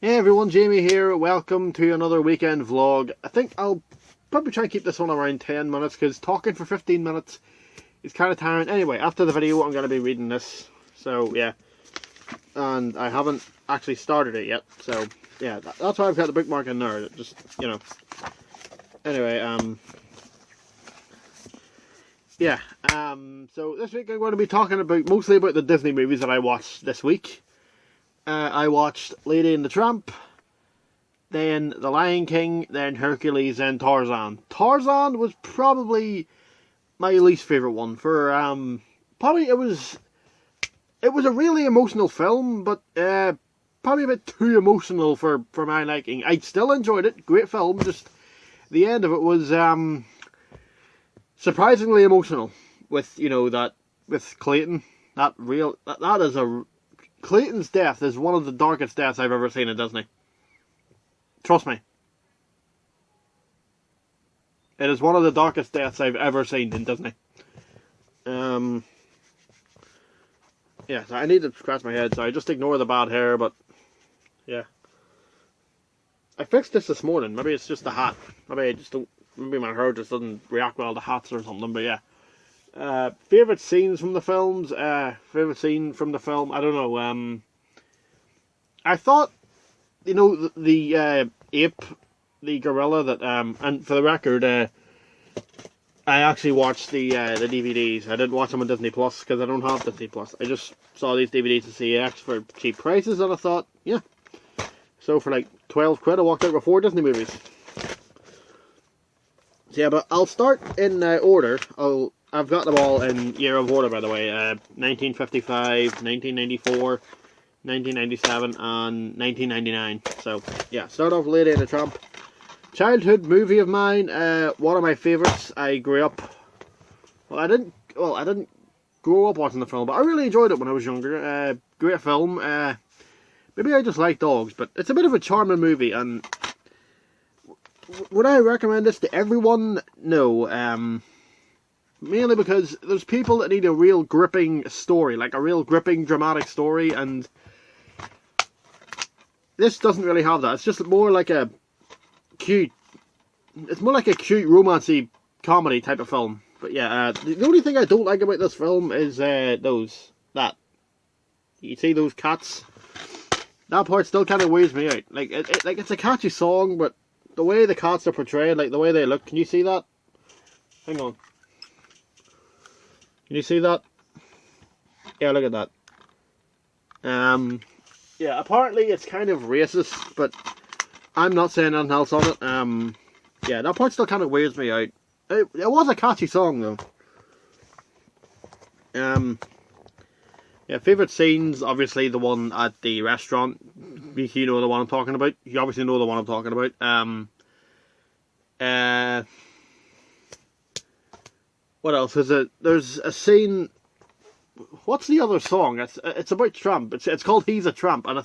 Hey everyone, Jamie here. Welcome to another weekend vlog. I think I'll probably try and keep this one around 10 minutes because talking for 15 minutes is kind of tiring. Anyway, after the video I'm going to be reading this. So yeah, and I haven't actually started it yet. So yeah, that's why I've got the bookmark in there. Just, you know. Anyway, yeah, so this week I'm going to be talking mostly about the Disney movies that I watched this week. I watched Lady and the Tramp, then The Lion King, then Hercules, then Tarzan. Tarzan was probably my least favourite one. Probably it was a really emotional film, but probably a bit too emotional for my liking. I still enjoyed it, great film, just the end of it was surprisingly emotional. With, you know, with Clayton, Clayton's death is one of the darkest deaths I've ever seen in Disney. Trust me. It is one of the darkest deaths I've ever seen in Disney. Yeah, so I need to scratch my head, so I just ignore the bad hair, but yeah. I fixed this morning. Maybe it's just the hat. Maybe my hair just doesn't react well to hats or something, but yeah. Favourite scenes from the films? Favourite scene from the film? I don't know. I thought, you know, the ape, the gorilla that, and for the record, I actually watched the DVDs. I didn't watch them on Disney Plus because I don't have Disney Plus. I just saw these DVDs at CX for cheap prices and I thought, yeah. So for like 12 quid I walked out with 4 Disney movies. So yeah, but I'll start in order. I've got them all in year of order, by the way. 1955, 1994, 1997, and 1999. So, yeah, start off with Lady and the Tramp. Childhood movie of mine, one of my favourites. I grew up... I didn't grow up watching the film, but I really enjoyed it when I was younger. Great film. Maybe I just like dogs, but it's a bit of a charming movie, and... Would I recommend this to everyone? No, mainly because there's people that need a real gripping story, like a real gripping dramatic story, and this doesn't really have that. It's just more like a cute romancy comedy type of film. But yeah, the only thing I don't like about this film is that. You see those cats? That part still kind of weirds me out. Like it's a catchy song, but the way the cats are portrayed, like the way they look, can you see that? Hang on. Can you see that? Yeah, look at that. Yeah, apparently it's kind of racist, but I'm not saying anything else on it. Yeah, that part still kind of weirds me out. It was a catchy song, though. Yeah, favourite scenes, obviously the one at the restaurant. You know the one I'm talking about. You obviously know the one I'm talking about. What else is it? There's a scene. What's the other song? It's about Trump. It's called "He's a Tramp," and I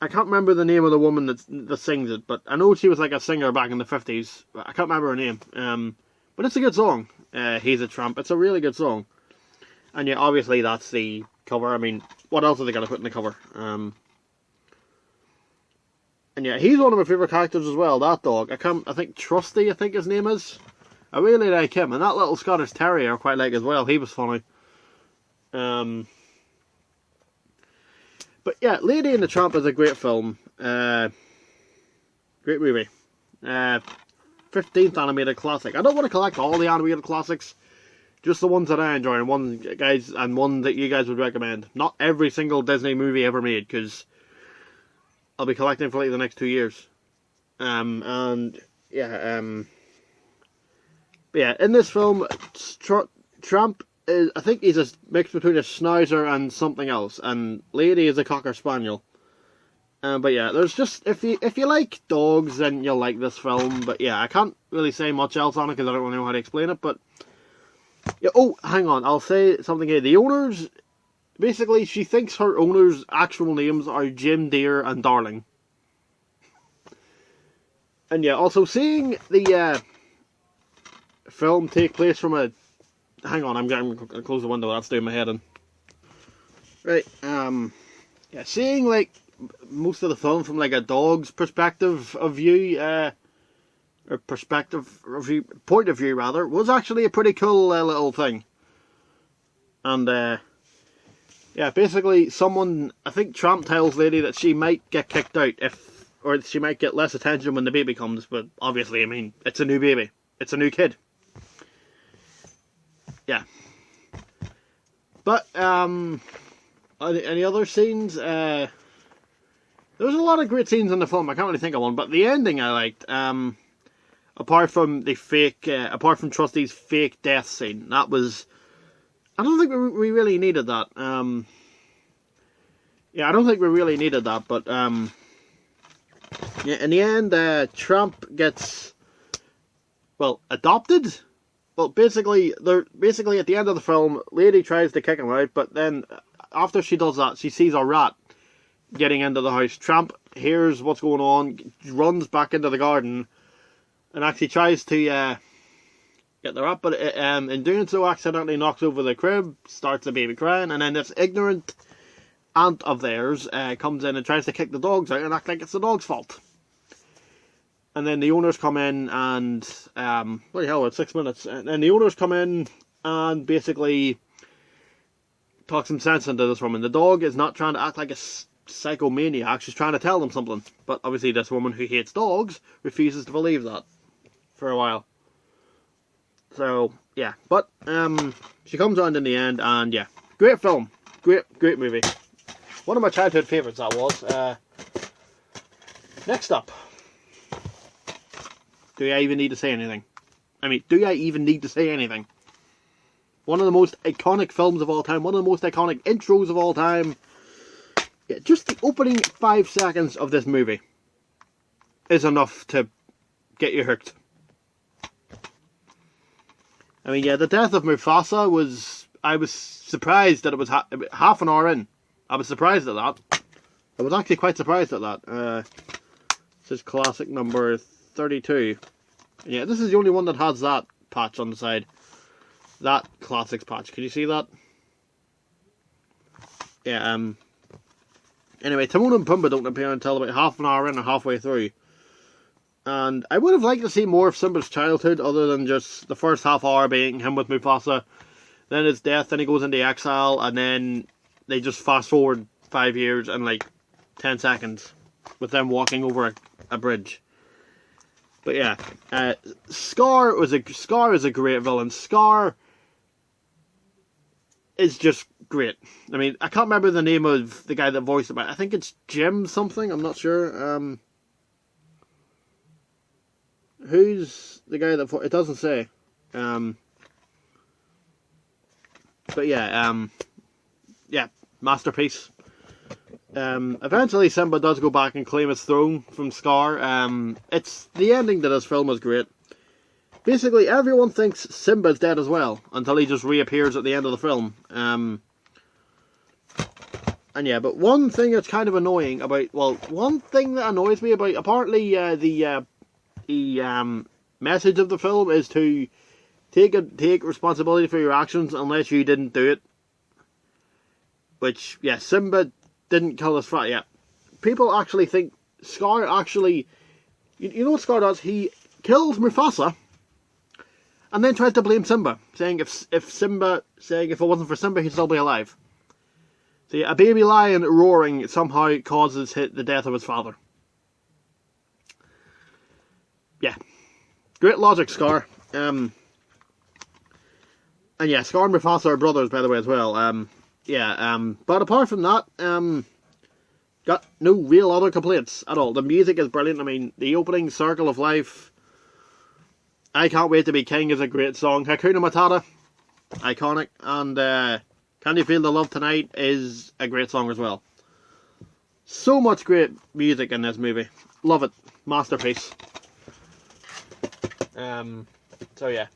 can't remember the name of the woman that sings it, but I know she was like a singer back in the 50s. I can't remember her name. But it's a good song. "He's a Tramp." It's a really good song. And yeah, obviously that's the cover. I mean, what else are they gonna put in the cover? And yeah, he's one of my favourite characters as well, that dog. I think Trusty, I think his name is. I really like him, and that little Scottish Terrier I quite like as well. He was funny. But yeah, Lady and the Tramp is a great film. Great movie. 15th animated classic. I don't want to collect all the animated classics. Just the ones that I enjoy, and one that you guys would recommend. Not every single Disney movie ever made, because I'll be collecting for like the next 2 years. And yeah, but yeah, in this film, Tramp is, I think he's a mix between a Schnauzer and something else, and Lady is a Cocker Spaniel. But yeah, there's just, if you like dogs, then you'll like this film. But yeah, I can't really say much else on it because I don't really know how to explain it. But yeah, oh, hang on, I'll say something here. The owners, basically, she thinks her owners' actual names are Jim, Deer, and Darling. And yeah, also seeing the film take place from a... Hang on, I'm going to close the window, that's doing my head in. Right, yeah, seeing like most of the film from like a dog's perspective of view, or perspective review, point of view rather, was actually a pretty cool little thing. And yeah, basically someone, I think Tramp tells Lady that she might get kicked out or she might get less attention when the baby comes, but obviously, I mean, it's a new baby. It's a new kid. Yeah. But, any other scenes? There was a lot of great scenes in the film. I can't really think of one, but the ending I liked. Apart from Trusty's fake death scene, that was. I don't think we really needed that. Yeah, I don't think we really needed that, but yeah, in the end, Tramp gets adopted. Well, basically at the end of the film, Lady tries to kick him out, but then after she does that, she sees a rat getting into the house. Tramp hears what's going on, runs back into the garden, and actually tries to get the rat, but in doing so accidentally knocks over the crib, starts the baby crying, and then this ignorant aunt of theirs comes in and tries to kick the dogs out and act like it's the dog's fault. And then the owners come in and, what the hell, it's 6 minutes. And then the owners come in and basically talk some sense into this woman. The dog is not trying to act like a psychomaniac, she's trying to tell them something. But obviously this woman who hates dogs refuses to believe that for a while. So, yeah. But, she comes around in the end and, yeah. Great film. Great movie. One of my childhood favourites, that was. Next up. Do I even need to say anything? I mean, do I even need to say anything? One of the most iconic films of all time. One of the most iconic intros of all time. Yeah, just the opening 5 seconds of this movie is enough to get you hooked. I mean, yeah, the death of Mufasa was... I was surprised that it was half an hour in. I was surprised at that. I was actually quite surprised at that. This is classic number 32. Yeah, this is the only one that has that patch on the side. That classics patch. Can you see that? Yeah, anyway, Timon and Pumbaa don't appear until about half an hour in or halfway through. And I would have liked to see more of Simba's childhood other than just the first half hour being him with Mufasa. Then his death, then he goes into exile, and then they just fast forward 5 years and like 10 seconds with them walking over a bridge. But yeah, Scar is a great villain. Scar is just great. I mean, I can't remember the name of the guy that voiced it, but I think it's Jim something. I'm not sure. Who's the guy that it doesn't say. But yeah, yeah, masterpiece. Eventually Simba does go back and claim his throne from Scar. It's the ending to this film is great. Basically, everyone thinks Simba's dead as well until he just reappears at the end of the film. And yeah, but one thing that's kind of annoying about, well, one thing that annoys me about, apparently the message of the film is to take responsibility for your actions unless you didn't do it. Which, yeah, Simba didn't kill his friend. Yeah, people actually think Scar actually, you know what Scar does? He kills Mufasa and then tries to blame Simba, saying if it wasn't for Simba, he'd still be alive. See, a baby lion roaring somehow causes the death of his father. Yeah, great logic, Scar. And yeah, Scar and Mufasa are brothers, by the way, as well. Yeah, but apart from that, got no real other complaints at all. The music is brilliant. I mean, the opening Circle of Life, I Can't Wait to Be King is a great song. Hakuna Matata, iconic. And Can You Feel the Love Tonight is a great song as well. So much great music in this movie. Love it. Masterpiece. So yeah.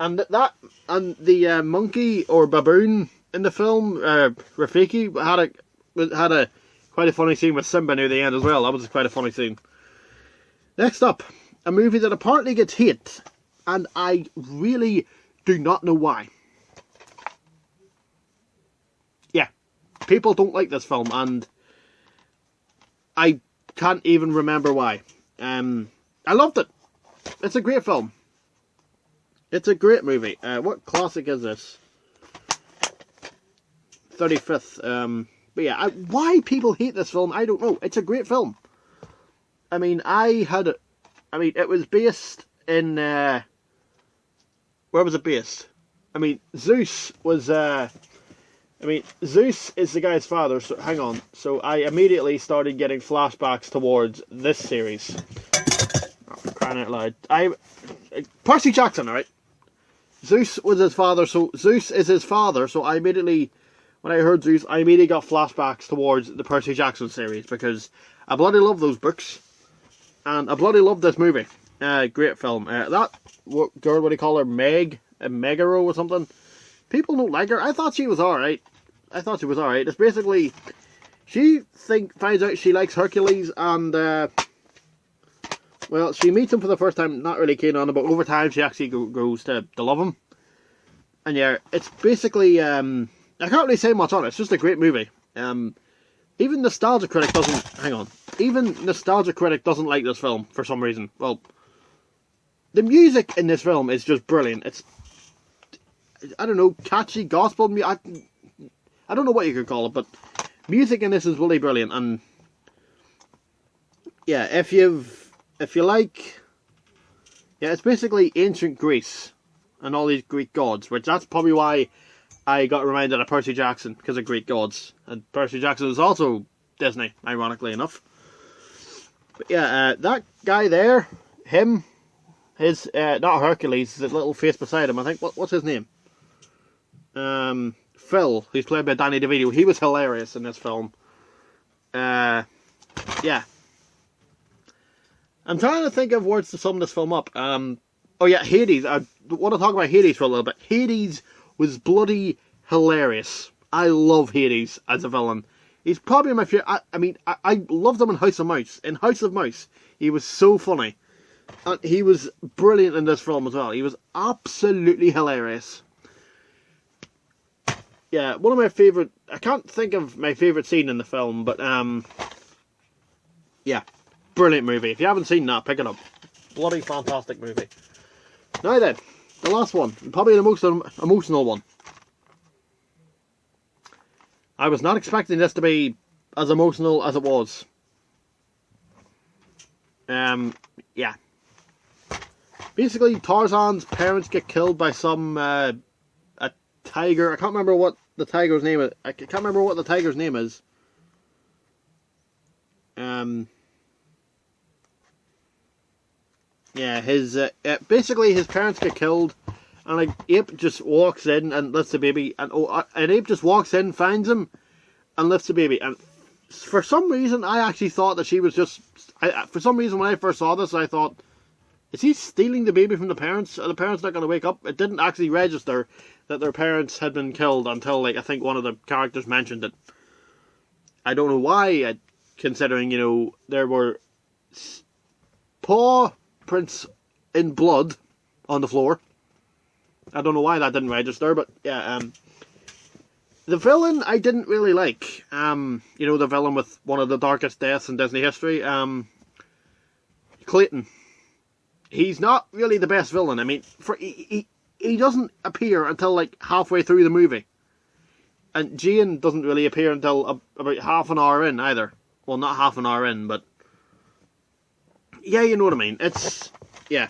And the monkey or baboon in the film, Rafiki, had a quite a funny scene with Simba near the end as well. That was quite a funny scene. Next up, a movie that apparently gets hate, and I really do not know why. Yeah, people don't like this film, and I can't even remember why. I loved it. It's a great film. It's a great movie. What classic is this? 35th. But yeah, why people hate this film, I don't know. It's a great film. I mean, it was based in, where was it based? I mean, Zeus is the guy's father, so hang on. So I immediately started getting flashbacks towards this series. Oh, for crying out loud. Percy Jackson, alright? Zeus was his father, so Zeus is his father, so I immediately, when I heard Zeus, I immediately got flashbacks towards the Percy Jackson series, because I bloody love those books, and I bloody love this movie. Great film. That girl, what do you call her, Meg? Megaro or something? People don't like her. I thought she was alright. It's basically, she finds out she likes Hercules, and, well, she meets him for the first time, not really keen on him, but over time she actually grows to love him. And yeah, it's basically, I can't really say much on it, it's just a great movie. Even Nostalgia Critic doesn't like this film for some reason. Well, the music in this film is just brilliant. It's, I don't know, catchy gospel music. I don't know what you could call it, but music in this is really brilliant. And yeah, if you like, yeah, it's basically ancient Greece and all these Greek gods, which that's probably why I got reminded of Percy Jackson, because of Greek gods. And Percy Jackson is also Disney, ironically enough. But yeah, that guy there, his, not Hercules, the little face beside him, I think, what's his name? Phil, who's played by Danny DeVito. He was hilarious in this film. Yeah. I'm trying to think of words to sum this film up. Oh yeah, Hades. I want to talk about Hades for a little bit. Hades was bloody hilarious. I love Hades as a villain. He's probably my favorite. I loved him in House of Mouse. In House of Mouse, he was so funny. And he was brilliant in this film as well. He was absolutely hilarious. Yeah, one of my favourite... I can't think of my favourite scene in the film, but, yeah, brilliant movie. If you haven't seen that, pick it up. Bloody fantastic movie. Now then, the last one. Probably the most emotional one. I was not expecting this to be as emotional as it was. Yeah. Basically, Tarzan's parents get killed by some, tiger. I can't remember what the tiger's name is. Yeah, basically his parents get killed, and an ape just walks in and lifts the baby, and an ape just walks in, finds him, and lifts the baby. And for some reason, I actually thought that she was just. For some reason, when I first saw this, I thought, is he stealing the baby from the parents? Are the parents not going to wake up? It didn't actually register that their parents had been killed until, like, I think one of the characters mentioned it. I don't know why, considering, you know, there were paw prints in blood on the floor. I don't know why that didn't register, but yeah, the villain I didn't really like. You know, the villain with one of the darkest deaths in Disney history, Clayton. He's not really the best villain. I mean, he doesn't appear until like halfway through the movie. And Jane doesn't really appear until about half an hour in either. Well, not half an hour in, but yeah, you know what I mean. It's, yeah.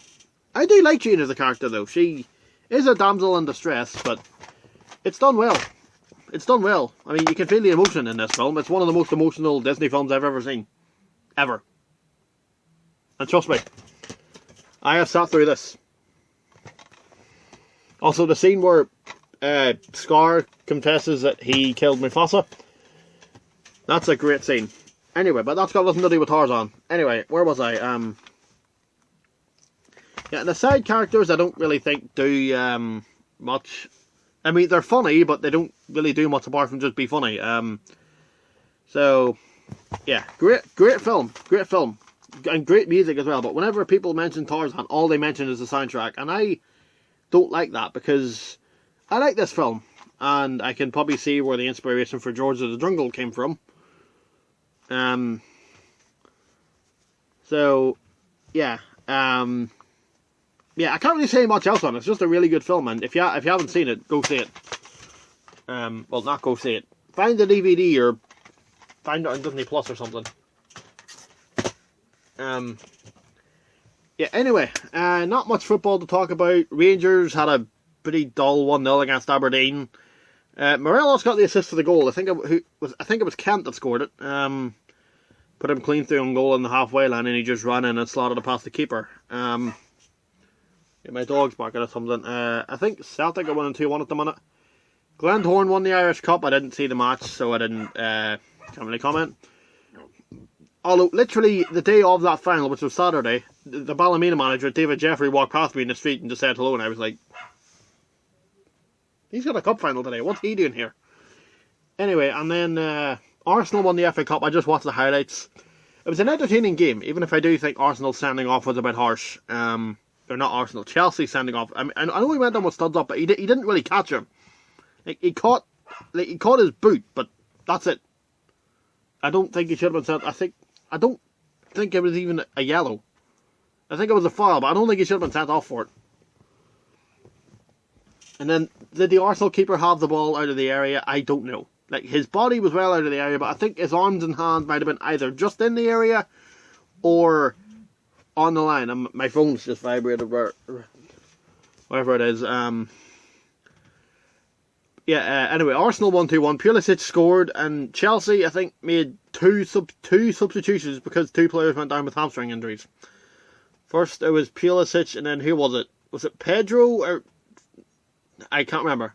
I do like Jane as a character though. She is a damsel in distress, but it's done well. It's done well. I mean, you can feel the emotion in this film. It's one of the most emotional Disney films I've ever seen. Ever. And trust me, I have sat through this. Also, the scene where Scar confesses that he killed Mufasa. That's a great scene. Anyway, but that's got nothing to do with Tarzan. Anyway, where was I? Yeah, the side characters I don't really think do much. I mean, they're funny, but they don't really do much apart from just be funny. So, yeah, great film. Great film. And great music as well. But whenever people mention Tarzan, all they mention is the soundtrack. And I don't like that, because I like this film. And I can probably see where the inspiration for George of the Jungle came from. So, yeah. Yeah, I can't really say much else on it. It's just a really good film, and if you haven't seen it, go see it. Well, not go see it. Find the DVD or find it on Disney Plus or something. Yeah, anyway, not much football to talk about. Rangers had a pretty dull 1-0 against Aberdeen. Morelos got the assist for the goal. I think it was Kent that scored it. Put him clean through on goal in the halfway line, and he just ran in and slotted it past the keeper. Yeah, my dog's barking at something. I think Celtic are winning 2-1 at the minute. Glentoran won the Irish Cup. I didn't see the match, so I didn't can't really comment. Although, literally, the day of that final, which was Saturday, the Ballymena manager, David Jeffrey, walked past me in the street and just said hello, and I was like, he's got a cup final today. What's he doing here? Anyway, and then Arsenal won the FA Cup. I just watched the highlights. It was an entertaining game, even if I do think Arsenal's sending off was a bit harsh. They're not Arsenal. Chelsea sending off. I know he went on with studs up, but he didn't really catch him. He caught his boot, but that's it. I don't think he should have been sent. I don't think it was even a yellow. I think it was a foul, but I don't think he should have been sent off for it. And then, did the Arsenal keeper have the ball out of the area? I don't know. Like, his body was well out of the area, but I think his arms and hands might have been either just in the area or on the line. And my phone's just vibrated, whatever it is. Anyway, Arsenal won 2-1. Pulisic scored, and Chelsea, I think, made two substitutions because two players went down with hamstring injuries. First, it was Pulisic, and then who was it? Was it Pedro? Or I can't remember.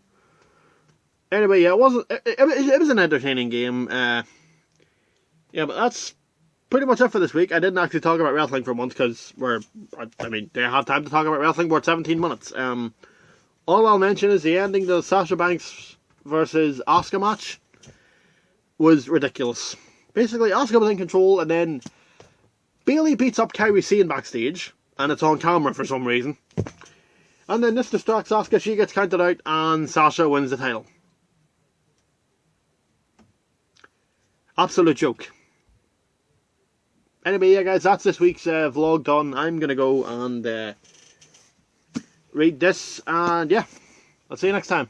Anyway, yeah, it was an entertaining game. Yeah, but that's pretty much it for this week. I didn't actually talk about wrestling for once because do I have time to talk about wrestling? We're at 17 minutes. All I'll mention is the ending to the Sasha Banks versus Asuka match was ridiculous. Basically, Asuka was in control, and then Bayley beats up Kairi Sane backstage, and it's on camera for some reason. And then this distracts Asuka, she gets counted out, and Sasha wins the title. Absolute joke. Anyway, yeah guys, that's this week's vlog done. I'm going to go and read this, and yeah, I'll see you next time.